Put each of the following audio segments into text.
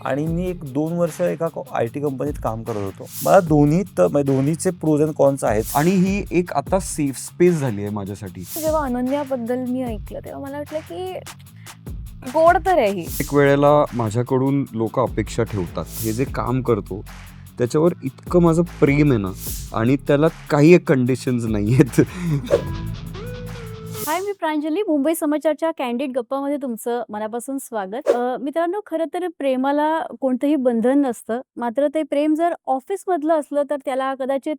आणि मी एक 2 वर्ष एका IT कंपनीत काम करत होतो. मला दोन्हीचे प्रोज अँड कॉन्स आहेत. आणि ही एक आता सेफ स्पेस झाली आहे माझ्यासाठी. जेव्हा अनन्याबद्दल मी ऐकलं तेव्हा मला वाटलं की गोड तर आहे ही. एक वेळेला माझ्याकडून लोक अपेक्षा ठेवतात. हे जे काम करतो त्याच्यावर इतकं माझं प्रेम आहे ना, आणि त्याला काही कंडिशन्स नाही आहेत. हाय, मी प्रांजली. मुंबई समाचारच्या कॅन्डिड गप्पामध्ये तुमचं मनापासून स्वागत. मित्रांनो, खरं तर प्रेमाला कोणतंही बंधन नसतं. मात्र ते प्रेम जर ऑफिसमधलं असलं तर त्याला कदाचित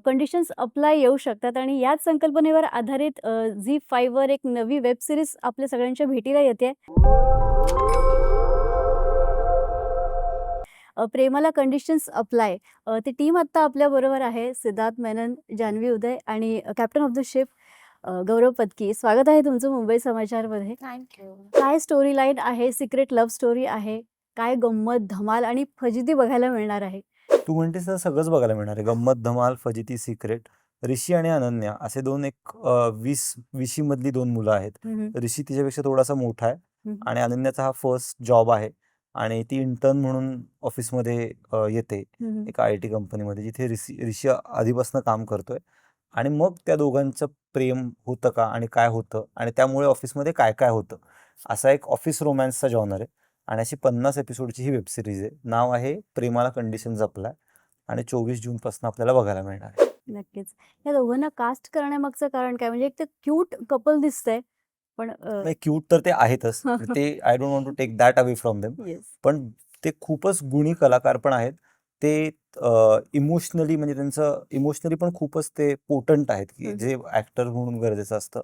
कंडिशन्स अप्लाय येऊ शकतात. आणि याच संकल्पनेवर आधारित झी5वर एक नवी वेब सिरीज आपल्या सगळ्यांच्या भेटीला येते. प्रेमाला कंडिशन्स अप्लाय. ती टीम आत्ता आपल्याबरोबर आहे. सिद्धार्थ मेनन, जान्हवी उदय आणि कॅप्टन ऑफ द शिप गौरव पत्की. स्वागत आहे तुमचं मुंबई समाचारमध्ये. थँक्यू. काय स्टोरी लाईन आहे? सिक्रेट लव्ह स्टोरी आहे? काय गंमत, धमाल आणि फजिती बघायला मिळणार आहे? तू म्हणतेस तर सगळंच बघायला मिळणार आहे. गंमत, धमाल, फजिती, सिक्रेट. ऋषी आणि अनन्या असे दोन एक 20 मधली 2 मुलं आहेत. ऋषी तिच्यापेक्षा थोडासा मोठा आहे आणि अनन्याचा हा फर्स्ट जॉब आहे आणि ती इंटर्न म्हणून ऑफिसमध्ये येते एका IT कंपनीमध्ये, जिथे ऋषी आधीपासून काम करतोय. आणि मग त्या दोघांचं प्रेम होतं का आणि काय होतं आणि त्यामुळे ऑफिसमध्ये काय काय होतं, असा एक ऑफिस रोमॅन्सचा जॉनर आहे. आणि अशी 50 एपिसोडची ही वेब सिरीज आहे. नाव आहे प्रेमाला कंडिशन्स अप्लाय आणि 24 जूनपासून आपल्याला बघायला मिळणार आहे. नक्कीच. या दोघांना कास्ट करण्यामागचं कारण काय? म्हणजे एक ते क्यूट कपल दिसतंय, पण नाही, क्यूट तर ते आहेतच. ते I don't want to take that away from them. Yes. पण ते खूपच गुणी कलाकार पण आहेत. ते इमोशनली, म्हणजे त्यांचं इमोशनली पण खूपच ते पोटंट आहेत, की जे ॲक्टर म्हणून गरजेचं असतं.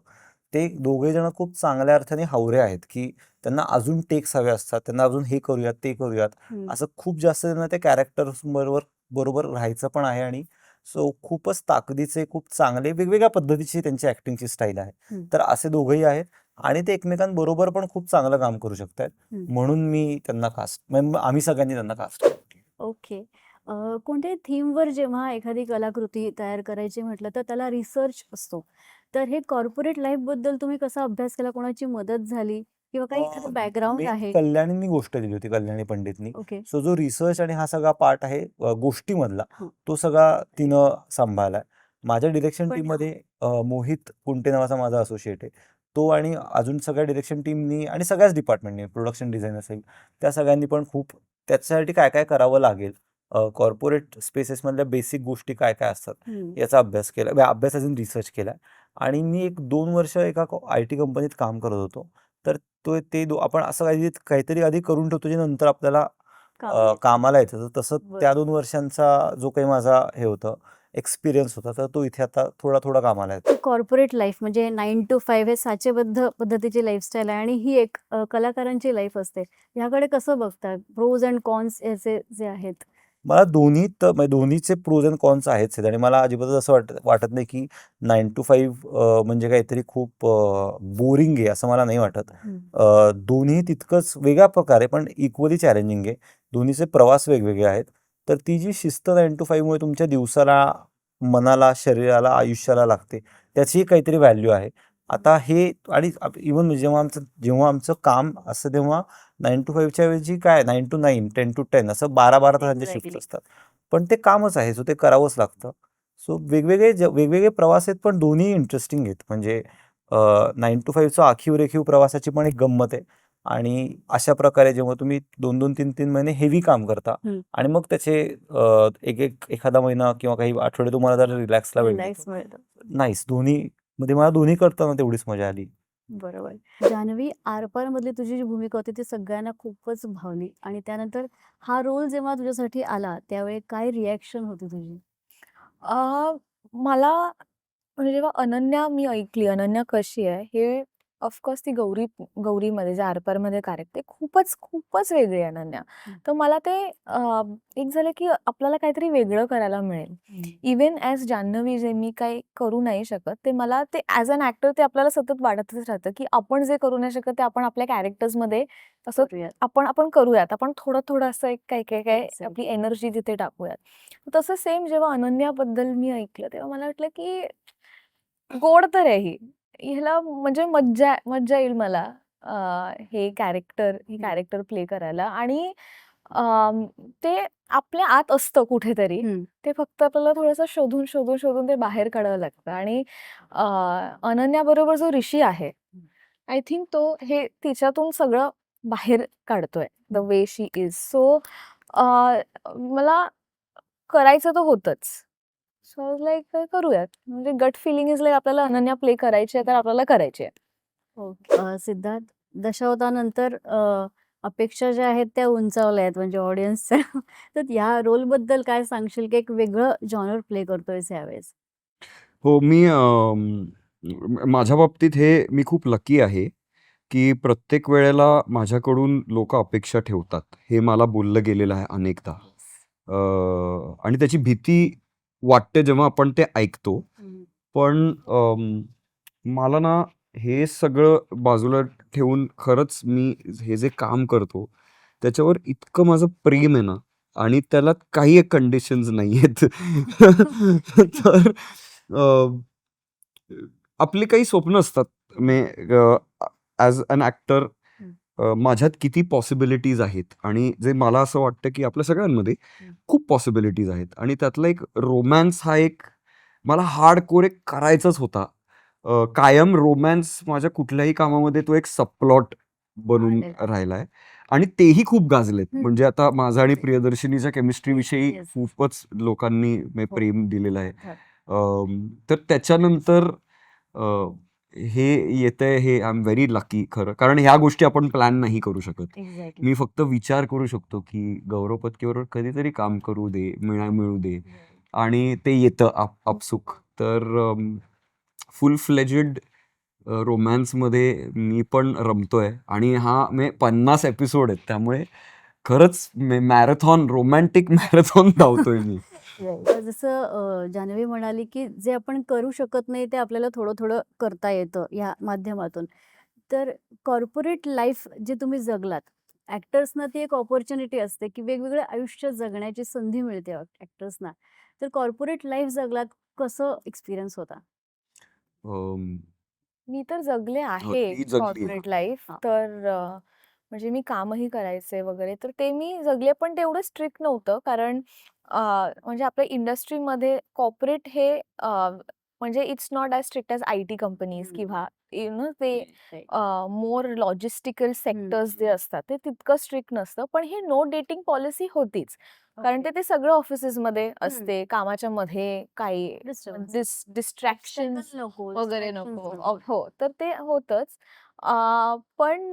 ते दोघे जण खूप चांगल्या अर्थाने हावरे आहेत, की त्यांना अजून टेक्स हवे असतात, त्यांना अजून हे करूयात, ते करूयात. असं खूप जास्त त्यांना त्या कॅरेक्टर्स बरोबर राहायचं पण आहे. आणि सो खूपच ताकदीचे, खूप चांगले वेगवेगळ्या पद्धतीची त्यांची ॲक्टिंगची स्टाईल आहे. तर असे दोघंही आहेत आणि ते एकमेकांबरोबर पण खूप चांगलं काम करू शकतात. म्हणून मी त्यांना आम्ही सगळ्यांनी त्यांना कास्ट केलं. ओके. कोणत्याही थीमवर जेव्हा एखादी कलाकृती तयार करायची म्हटलं तर त्याला रिसर्च असतो. तर हे कॉर्पोरेट लाईफबद्दल तुम्ही कसा अभ्यास केला? कोणाची मदत झाली किंवा काही एखादं बॅकग्राऊंड आहे? कल्याणींनी गोष्ट दिली होती, कल्याणी पंडितनी. ओके. सो जो रिसर्च आणि हा सगळा पार्ट आहे गोष्टीमधला, तो सगळा तिनं सांभाळलाय. माझ्या डिरेक्शन पण टीममध्ये मोहित कुंटे नावाचा माझा असोसिएट आहे. तो आणि अजून सगळ्या डिरेक्शन टीमनी आणि सगळ्याच डिपार्टमेंटनी, प्रोडक्शन डिझाईन असेल, त्या सगळ्यांनी पण खूप त्याच्यासाठी काय काय करावं लागेल, कॉर्पोरेट स्पेसेसमधल्या बेसिक गोष्टी काय काय असतात याचा अभ्यास केला, अभ्यास अजून रिसर्च केला. आणि मी एक 2 वर्ष एका IT कंपनीत काम करत होतो. तर आपण असं काहीतरी आधी करून ठेवतो, जे नंतर आपल्याला कामाला येतं. तर तसं त्या 2 वर्षांचा जो काही माझा हे होतं, एक्सपिरियन्स होता, तर तो इथे आता थोडा थोडा कामाला येतो. कॉर्पोरेट लाईफ म्हणजे 9 to 5 हे साचेबद्ध पद्धतीची लाईफस्टाईल आहे आणि ही एक कलाकारांची लाईफ असते. ह्याकडे कसं बघता? प्रोज अँड कॉन्स याचे जे आहेत? मला दोन्हीचे प्रोज अँड कॉन्स आहेच आहेत. आणि मला अजिबातच असं वाटत नाही की 9 to 5 म्हणजे काहीतरी खूप बोरिंग आहे, असं मला नाही वाटत. दोन्ही तितकंच वेगळ्या प्रकारे पण इक्वली चॅलेंजिंग आहे. दोन्हीचे प्रवास वेगवेगळे आहेत. तर ती जी शिस्त 9 to 5 मुळे तुमच्या दिवसाला, मनाला, शरीराला, आयुष्याला लागते, त्याची काहीतरी व्हॅल्यू आहे. आता हे आणि इव्हन जेव्हा आमचं काम असतं, तेव्हा 9 to 5च्या ऐवजी काय 9 to 9, 10 to 10 असं 12-12 तासांचे शिफ्ट Exactly. असतात. पण ते कामच आहे, सो ते करावंच लागतं. सो वेगवेगळे प्रवास आहेत, पण दोन्ही इंटरेस्टिंग आहेत. म्हणजे 9 to 5चा आखीव प्रवासाची पण एक गंमत आहे. आणि अशा प्रकारे जेव्हा तुम्ही 2-2, 3-3 महिने हेवी काम करता आणि मग त्याचे एखादा महिना किंवा काही आठवडे तुम्हाला जर रिलॅक्सला वेळ रिलॅक्स मिळतो. मिळतं. नाईस. मध्ये मला दोन्ही करताना तेवढीच मजा आली. बरोबर. जान्हवी, आरपार मधली तुझी जी भूमिका होती ती सगळ्यांना खूपच भावली आणि त्यानंतर हा रोल जेव्हा तुझ्यासाठी आला त्यावेळी काय रिॲक्शन होती तुझी? अ, मला म्हणजे जेव्हा अनन्या मी ऐकली, अनन्या कशी आहे, हे ऑफकोर्स ती गौरीमध्ये जे आरपारमध्ये कॅरेक्टर खूपच वेगळी आहे अनन्या. तर मला ते एक झालं की आपल्याला काहीतरी वेगळं करायला मिळेल. इव्हन ॲज जान्हवी जे मी काही करू नाही शकत, ते मला ते ॲज अन ॲक्टर ते आपल्याला सतत वाटतच राहतं, की आपण जे करू नाही शकत ते आपण आपल्या कॅरेक्टर्समध्ये असं करूयात. आपण करूयात. आपण थोडं असं एक काय आपली एनर्जी तिथे टाकूयात. तसं सेम जेव्हा अनन्याबद्दल मी ऐकलं, तेव्हा मला वाटलं की गोड तर आहे ही. ह्याला म्हणजे मज्जा येईल मला ही कॅरेक्टर प्ले करायला. आणि ते आपल्या आत असतं कुठेतरी. हम्म. ते फक्त आपल्याला थोडंसं शोधून शोधून शोधून ते बाहेर काढावं लागतं. आणि अनन्याबरोबर जो ऋषी आहे, आय थिंक तो हे तिच्यातून सगळं बाहेर काढतोय, the way she is. So मला करायचं तर होतंच. सो लाईक करूयात. म्हणजे गट फिलिंग इज लाईक आपल्याला अनन्या प्ले करायची आहे तर आपल्याला करायची आहे. ओके. सिद्धार्थ, दशावतानंतर अपेक्षा ज्या आहेत त्या उंचावल्या आहेत म्हणजे ऑडियन्सच्या. तर या रोलबद्दल काय सांगशील की एक वेगळं जॉनर प्ले करतोयस यावेळेस? हो, माझ्या बाबतीत हे मी खूप लकी आहे, की प्रत्येक वेळेला माझ्याकडून लोकं अपेक्षा ठेवतात. हे मला बोललं गेलेलं आहे अनेकदा. आणि त्याची भीती वाटते जेव्हा आपण ते ऐकतो. पण मला ना हे सगळं बाजूला ठेवून खरंच मी हे जे काम करतो, त्याच्यावर इतकं माझं प्रेम आहे ना आणि त्याला काही कंडिशन्स नाहीयेत. तर अ, आपली काही स्वप्न असतात. ॲज अन ॲक्टर माझ्यात किती पॉसिबिलिटीज आहेत आणि जे मला असं वाटतं, की आपल्या सगळ्यांमध्ये खूप पॉसिबिलिटीज आहेत आणि त्यातला एक रोमॅन्स हा एक मला हार्डकोर एक करायचाच होता. कायम रोमॅन्स माझ्या कुठल्याही कामामध्ये तो एक सबप्लॉट बनून राहिलाय आणि तेही खूप गाजलेत. म्हणजे आता माझा आणि प्रियदर्शिनीच्या केमिस्ट्रीविषयी Yes. खूपच लोकांनी प्रेम दिलेलं आहे. हो. तर त्याच्यानंतर हे येतंय हे आय एम व्हेरी लकी खरं. कारण ह्या गोष्टी आपण प्लॅन नाही करू शकत. एक्झॅक्टली. मी फक्त विचार करू शकतो, की गौरव पत्कीबरोबर कधीतरी काम करू दे, मिळू दे आणि ते येतं आपसूक. तर फुल फ्लेजेड रोमॅन्समध्ये मी पण रमतोय आणि हा 50 एपिसोड आहेत. त्यामुळे खरंच मॅरेथॉन, रोमॅन्टिक मॅरेथॉन धावतोय मी. जसं जान्हवी म्हणाली की जे आपण करू शकत नाही ते आपल्याला थोडं थोडं करता येतं या माध्यमातून. तर कॉर्पोरेट लाईफ जे तुम्ही जगलात, ॲक्टर्सना ती एक ऑपॉर्च्युनिटी असते की वेगवेगळं आयुष्य जगण्याची संधी मिळते ॲक्टर्सना. तर कॉर्पोरेट लाईफ जगलात, कसं एक्सपिरियन्स होता? अम, मी तर जगले हो, आहे ती जगली. Corporate life. हां. तर म्हणजे मी कामही करायचे वगैरे, तर ते मी जगले. पण ते एवढं स्ट्रिक्ट नव्हतं. कारण म्हणजे आपल्या इंडस्ट्रीमध्ये कॉर्पोरेट हे म्हणजे it's not as strict as I T companies किंवा यु नो ते मोर लॉजिस्टिकल सेक्टर्स जे असतात ते तितकं स्ट्रिक्ट नसतं. पण हे नो डेटिंग पॉलिसी होतीच. कारण ते सगळं ऑफिसेसमध्ये असते. कामाच्या मध्ये काही डिस्ट्रॅक्शन वगैरे नको. हो, तर ते होतंच. पण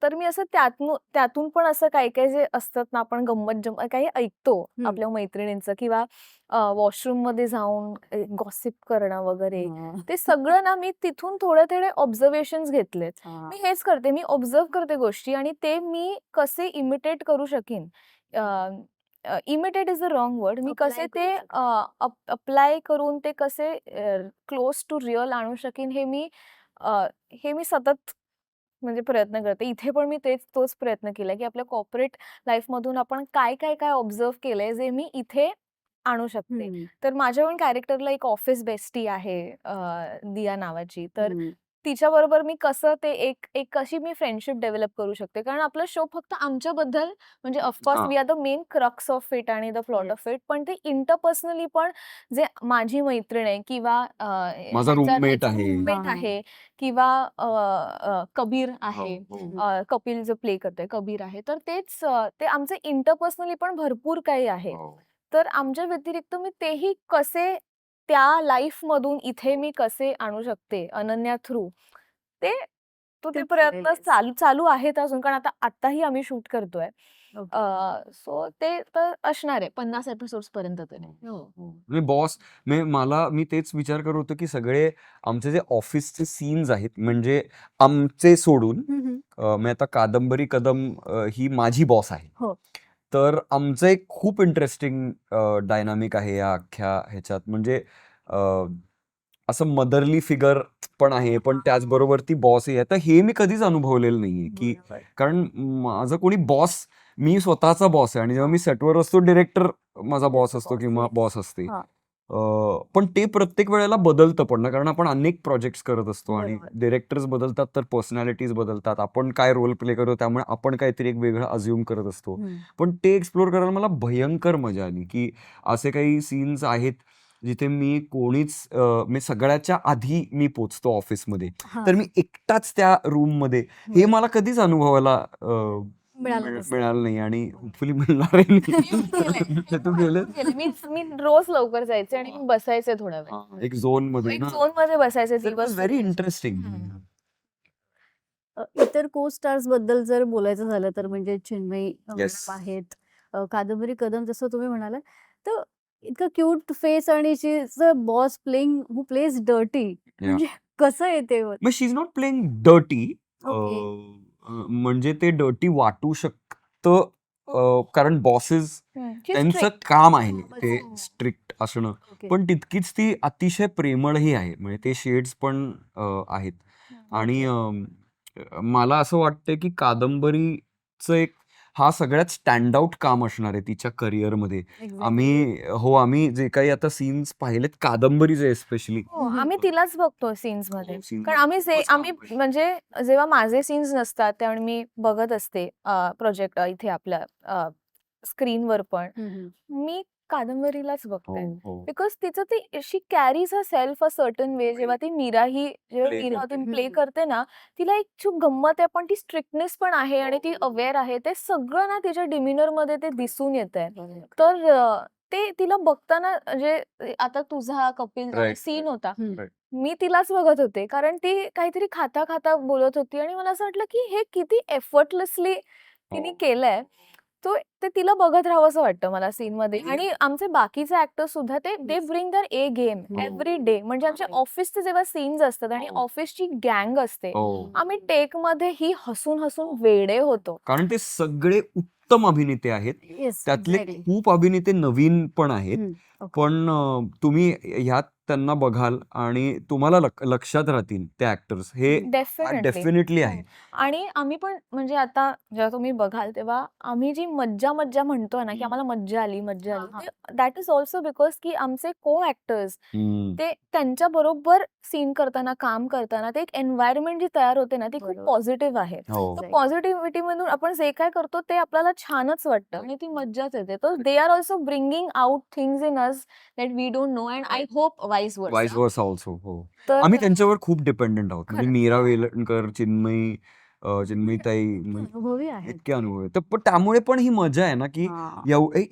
तर मी असं त्यातून पण असं काही जे असतात ना, आपण गंमत काही ऐकतो आपल्या मैत्रिणींचं किंवा वॉशरूममध्ये जाऊन गॉसिप करणं वगैरे. ते सगळं ना मी तिथून थोडे ऑब्झर्वेशन्स घेतलेत. मी हेच करते, मी ऑब्झर्व करते गोष्टी आणि ते मी कसे इमिटेट करू शकीन. Imitate is the wrong word. मी कसे Apply ते करू अप्लाय करून ते कसे क्लोज टू रिअल आणू शकीन हे मी सतत म्हणजे प्रयत्न करते. इथे पण मी तोच प्रयत्न केलाय, की आपल्या कॉर्पोरेट लाईफमधून आपण काय ऑब्झर्व केलंय जे मी इथे आणू शकते. तर माझ्या पण कॅरेक्टरला एक ऑफिस बेस्टी आहे दिया नावाची. तर तिच्याबरोबर मी कसं ते एक कशी मी फ्रेंडशिप डेव्हलप करू शकते. कारण आपला शो फक्त आमच्याबद्दल म्हणजे ऑफकोर्स हां. We are the main crux of it आणि द प्लॉट ऑफ इट. पण ते इंटरपर्सनली पण जे माझी मैत्रीण आहे किंवा माझा रूममेट आहे. हां. आहे किंवा कबीर आहे. हो, हो. कपिल जो प्ले करतोय कबीर आहे. तर ते आमचे इंटरपर्सनली पण भरपूर काही आहे. हो. तर आमच्या व्यतिरिक्त मी तेही कसे त्या लाईफमधून इथे मी कसे आणू शकते अनन्या थ्रू, ते ते प्रयत्न चालू आहेत अजून. कारण आताही आम्ही शूट करतोय. सो ते तर असणार आहे 50 एपिसोड्स पर्यंत तरी. मी तेच विचार करत होतो, की सगळे आमचे जे ऑफिसचे सीन्स आहेत, म्हणजे आमचे सोडून मी आता कादंबरी कदम ही माझी बॉस आहे. हो. तर आमचं एक खूप इंटरेस्टिंग डायनामिक आहे या अख्ख्या ह्याच्यात. म्हणजे असं मदरली फिगर पण आहे, पण त्याचबरोबर ती बॉसही आहे. तर हे मी कधीच अनुभवलेलं नाहीये, की कारण माझं कोणी बॉस, मी स्वतःचा बॉस आहे आणि जेव्हा मी सेटवर असतो डिरेक्टर माझा बॉस असतो किंवा बॉस असते. पण ते प्रत्येक वेळेला बदलतं पण ना, कारण आपण अनेक प्रोजेक्ट्स करत असतो आणि बरोबर. डिरेक्टर्स बदलतात तर पर्सनॅलिटीज बदलतात. आपण काय रोल प्ले करतो त्यामुळे आपण काहीतरी एक वेगळं अज्युम करत असतो. पण ते एक्सप्लोर करायला मला भयंकर मजा आली, की असे काही सीन्स आहेत जिथे मी मी सगळ्याच्या आधी मी पोचतो ऑफिसमध्ये. तर मी एकटाच त्या रूममध्ये, हे बरं. मला कधीच अनुभवायला मिळालं नसेल. मिळालं नाही आणि होपफुली मिळणार आहे तू गेलं मी मी रोज लवकर जायचे आणि मी बसायचे थोडा वेळ. एक झोन मध्ये एक ना, झोन मध्ये बसायचे व्हेरी दिवस. इंटरेस्टिंग. इतर को स्टार्स बद्दल जर बोलायचं झालं तर म्हणजे चिन्मयी येस. मॅडम आहेत. कादंबरी कदम जसं तुम्ही म्हणालात, तर इतकं क्यूट फेस आणि she is a boss playing who plays dirty. म्हणजे कसं आहे ते? मग she is not playing dirty. Okay. म्हणजे ते डर्टी वाटू शकतं, कारण बॉसेस She's त्यांचं strict. काम आहे ते अच्छा. स्ट्रिक्ट असणं. ओके. पण तितकीच ती अतिशय प्रेमळही आहे. म्हणजे ते शेड्स पण आहेत. आणि मला असं वाटतं की कादंबरीचं एक हा सगळ्यात स्टँड आउट काम असणार आहे तिच्या करिअरमध्ये. एक्झॅक्टली. आम्ही जे काही आता सीन्स पाहिलेत कादंबरीचे एस्पेशली, हो, आम्ही तिलाच बघतो सीन्स मध्ये. हो, scene कारण आम्ही खूपच आम्ही काम आहे. म्हणजे जेव्हा माझे सीन्स नसतात त्यावेळी मी बघत असते प्रोजेक्ट इथे आपल्या स्क्रीनवर पण. मी कादंबरीलाच बघते. बिकॉज तिचं ती she carries a self a certain way. जेव्हा Play मीरा करते. प्ले करते ना, तिला एक खूप गंमत आहे, पण ती स्ट्रिक्टनेस पण आहे आणि ती अवेअर आहे. ते सगळं ना तिच्या डिमिनर मध्ये ते दिसून येतंय. तर ते तिला बघताना म्हणजे आता तुझा कपिल Right. सीन होता. Right. मी तिलाच बघत होते कारण ती काहीतरी खाता खाता बोलत होती आणि मला असं वाटलं की हे किती एफर्टलेसली तिने हो. केलंय. तो ते तिला बघत राहावंसं वाटतं मला सीन मध्ये. आणि आमचे बाकीचे ऍक्टर्स सुद्धा दे ब्रिंग दर ए गेम एव्हरी डे. म्हणजे आमच्या ऑफिसचे जेव्हा सीन्स असतात आणि हो. ऑफिसची गँग असते, हो. आम्ही टेक मध्ये ही हसून हसून वेडे होतो. कारण ते सगळे उत्तम अभिनेते आहेत. येस, त्यातले एक्झॅक्टली. खूप अभिनेते नवीन पण आहेत. पण तुम्ही ह्यात त्यांना बघाल आणि तुम्हाला लक्षात राहतील ते ऍक्टर्स. हे डेफिनेटली. डेफिनेटली आहे. आणि आम्ही पण म्हणजे आता जेव्हा तुम्ही बघाल तेव्हा आम्ही जी मज्जा मज्जा म्हणतोय ना, की आम्हाला मज्जा आली मज्जा आली, दॅट इज ऑल्सो बिकॉज की आमचे को ऍक्टर्स ते त्यांच्या बरोबर सीन करताना, काम करताना ते एक एन्व्हायरमेंट जी तयार होते ना, ती खूप बरोबर. पॉझिटिव्ह आहे. हो. तर पॉझिटिव्हिटी मधून आपण जे काय करतो ते आपल्याला छानच वाटतं आणि ती मज्जाच येते. तर they are also bringing out things in us that we don't know and I hope vice vice versa. Versa also. हो. तर आम्ही त्यांच्यावर खूप डिपेंडंट आहोत. म्हणजे खरंच. मीरा वेलणकर, चिन्मयीताई म्हणजे अनुभवी आहे. इतके अनुभव आहेत. तर पण त्यामुळे पण ही मजा आहे ना, की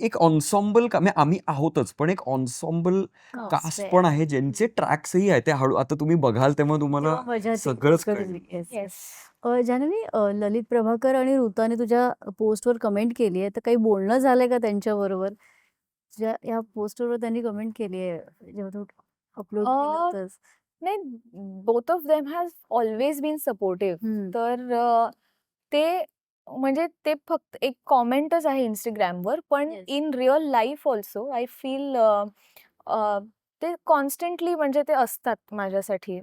एक एन्सेम्बल आम्ही आहोतच, पण एक एन्सेम्बल कास्ट पण आहे ज्यांचे ट्रॅक्सही आहेत. ते हळू आता तुम्ही बघाल तेव्हा तुम्हाला सगळंच कळेल. येस. जान्हवी, ललित प्रभाकर आणि ऋताने तुझ्या पोस्टवर कमेंट केली आहे, तर काही बोलणं झालंय का त्यांच्याबरोबर? या पोस्टवर त्यांनी कमेंट केली आहे जेव्हा तू अपलोड केलं अ, होतंस. नाही, both of them has always been supportive. तर ते म्हणजे ते फक्त एक कॉमेंटच आहे Instagramवर, पण Yes. In real life also I feel ते कॉन्स्टंटली म्हणजे ते असतात माझ्यासाठी.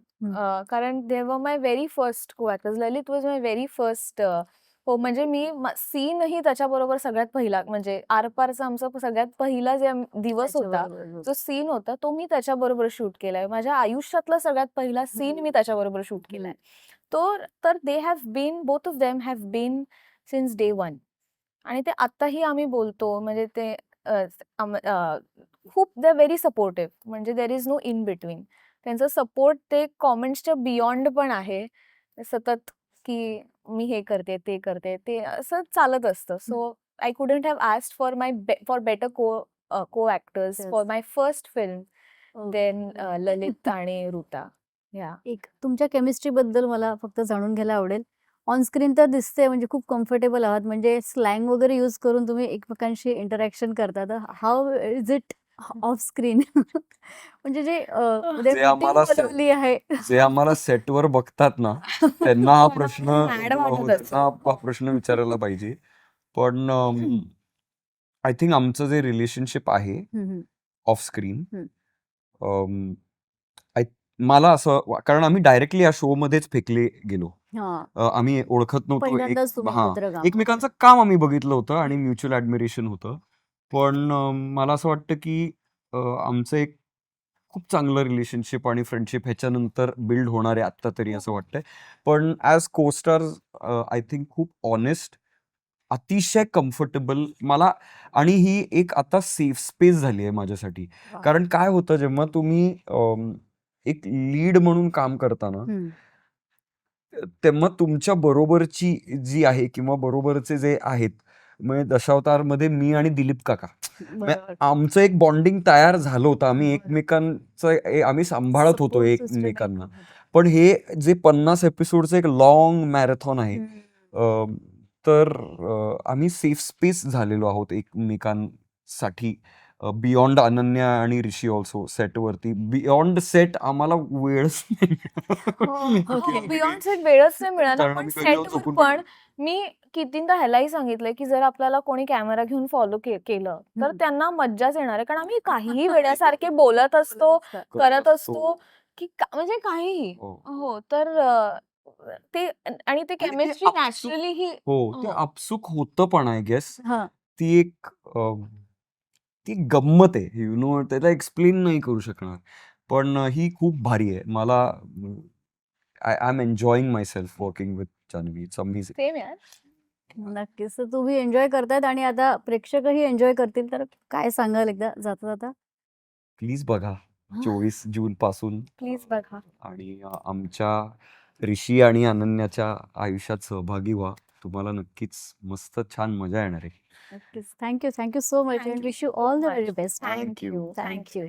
कारण दे वर माय व्हेरी फर्स्ट को actors. Lalit was my very first. हो, म्हणजे मी सीनही त्याच्याबरोबर सगळ्यात पहिला म्हणजे आरपारचा आमचा सगळ्यात पहिला जे दिवस होता, त्याच्याबरोबर. जो सीन होता तो मी त्याच्याबरोबर शूट केलाय. माझ्या आयुष्यातला सगळ्यात पहिला सीन मी त्याच्याबरोबर शूट केलाय. तर they have been, both of them have been since day one. आणि ते आत्ताही आम्ही बोलतो. म्हणजे ते खूप दे व्हेरी सपोर्टिव्ह. म्हणजे there is no in between. त्यांचा सपोर्ट ते कॉमेंट्सच्या बियॉन्ड पण आहे. सतत की मी हे करते, ते करते, ते असं चालत असतं. So I couldn't have asked for better co actors for my first film than Lalit आणि ऋता. या एक तुमच्या केमिस्ट्री बद्दल मला फक्त जाणून घ्यायला आवडेल. ऑन स्क्रीन तर दिसते म्हणजे खूप कम्फर्टेबल आहात, म्हणजे स्लँग वगैरे यूज करून तुम्ही एकमेकांशी इंटरॅक्शन करता. तर how is it of screen? म्हणजे जे उद्या जे आम्हाला meeting बोलावली आहे. जे आम्हाला सेटवर बघतात ना, त्यांना हा प्रश्न Mad वाटत असेल. त्यांना हा प्रश्न विचारायला पाहिजे. पण आय थिंक आमचं जे रिलेशनशिप आहे ऑफ स्क्रीन, मला असं कारण आम्ही डायरेक्टली या शो मध्येच फेकले गेलो. आम्ही ओळखत नव्हतो. पहिल्यांदाच तुम्ही एकत्र काम एकमेकांचं काम आम्ही बघितलं होतं आणि म्युच्युअल ऍडमिरेशन होतं. पण मला असं वाटतं की आमचं एक खूप चांगलं रिलेशनशिप आणि फ्रेंडशिप ह्याच्यानंतर बिल्ड होणार आहे आत्ता तरी असं वाटतंय. पण ॲज को-स्टार्स आय थिंक खूप ऑनेस्ट, अतिशय कम्फर्टेबल मला, आणि ही एक आता सेफ स्पेस झाली आहे माझ्यासाठी. वा. कारण काय होतं जेव्हा तुम्ही एक लीड म्हणून काम करता ना, हम्म. तेव्हा तुमच्या बरोबरची जी आहे किंवा बरोबरचे जे आहेत, म्हणजे दशावतारमध्ये मी आणि दिलीप काका, म्हणजे बरोबर. आमचं एक बॉन्डिंग तयार झालं होतं. आम्ही बरं. एकमेकांचं आम्ही सांभाळत होतो सपोर्ट सिस्टम एकमेकांना. पण हे जे 50 एपिसोडचं एक लाँग मॅरेथॉन आहे, तर आम्ही सेफ स्पेस झालेलो आहोत एकमेकांसाठी. बियॉन्ड अनन्या आणि ऋषी ऑल्सो सेटवरती. बियॉन्ड सेट आम्हाला वेळच नाही Okay. बियॉन्ड सेट वेळच नाही मिळाला. कारण पण आम्ही वेगळं सेटवर झोपून पण मी कितींदा ह्यालाही सांगितलंय, की जर आपल्याला कोणी कॅमेरा घेऊन फॉलो केलं तर हम्म. त्यांना मज्जाच येणार आहे. कारण आम्ही काहीही वेड्यासारखे बोलत असतो, करत असतो, की म्हणजे काहीही. हो. हो, तर ते आणि ते ते केमिस्ट्री आपसूक- नॅचरली ही हो, ते हो. आपसूक होतं पण आय गेस. हा. ती एक ती गंमत आहे, यु नो, त्याला एक्सप्लेन नाही करू शकणार. पण ही खूप भारी आहे. मला I am enjoying myself working with Janhvi. It's amazing. Same यार. नक्कीच. तर तुम्ही एन्जॉय करतायत आणि आता प्रेक्षकही एन्जॉय करतील, तर काय सांगाल एकदा जाता जाता? प्लीज बघा 24 जून पासून. प्लीज बघा. आणि आमच्या ऋषी आणि अनन्याच्या आयुष्यात सहभागी व्हा. तुम्हाला नक्कीच मस्त छान मजा येणार आहे. नक्कीच. Thank you so much Thank and you wish you so all the much. Very best. Thank you. Thank you.